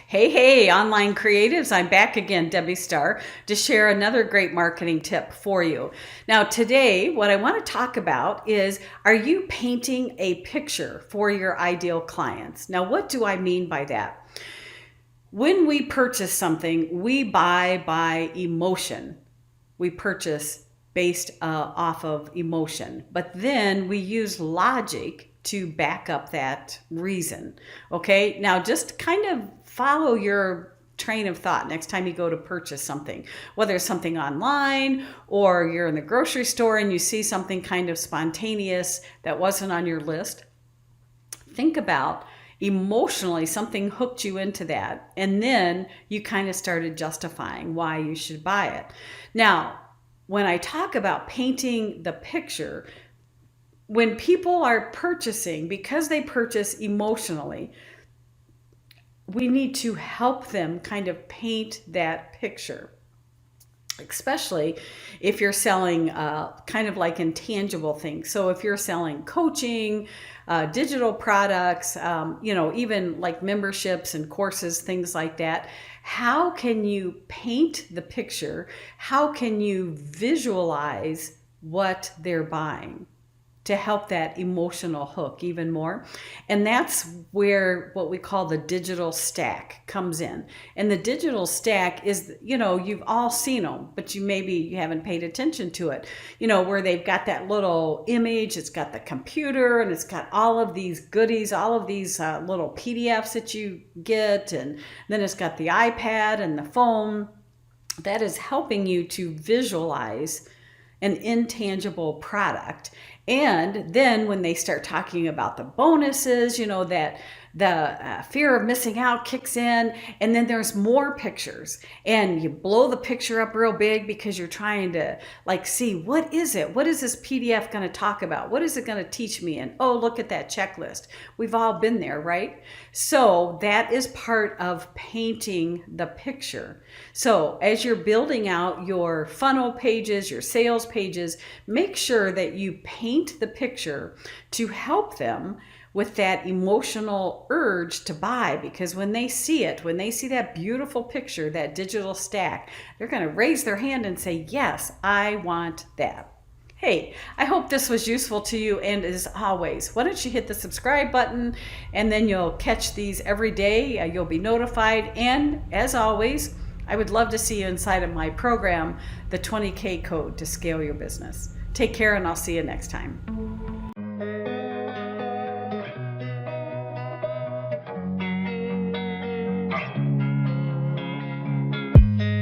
Hey, online creatives, I'm back again, Debbi Starr, to share another great marketing tip for you. Now, today, what I want to talk about is, are you painting a picture for your ideal clients? Now, what do I mean by that? When we purchase something, we buy by emotion. We purchase based off of emotion, but then we use logic to back up that reason. Okay, now just kind of follow your train of thought next time you go to purchase something, whether it's something online or you're in the grocery store and you see something kind of spontaneous that wasn't on your list. Think about emotionally something hooked you into that, and then you kind of started justifying why you should buy it. Now, when I talk about painting the picture, when people are purchasing, because they purchase emotionally, we need to help them kind of paint that picture, especially if you're selling kind of like intangible things. So if you're selling coaching, digital products, even like memberships and courses, things like that, how can you paint the picture? How can you visualize what they're buying to help that emotional hook even more? And that's where what we call the digital stack comes in. And the digital stack is, you've all seen them, but you haven't paid attention to it. Where they've got that little image, it's got the computer, and it's got all of these goodies, all of these little PDFs that you get, and then it's got the iPad and the phone. That is helping you to visualize an intangible product. And then when they start talking about the bonuses, that the fear of missing out kicks in, and then there's more pictures, and you blow the picture up real big because you're trying to see, what is it? What is this PDF going to talk about? What is it going to teach me? And oh, look at that checklist. We've all been there, right? So that is part of painting the picture. So as you're building out your funnel pages, your sales pages, make sure that you paint the picture to help them with that emotional urge to buy, because when they see that beautiful picture, that digital stack, they're going to raise their hand and say, yes, I want that. Hey, I hope this was useful to you, and as always, why don't you hit the subscribe button, and then you'll catch these every day. You'll be notified, and as always, I would love to see you inside of my program, the 20K Code to Scale Your Business. Take care, and I'll see you next time.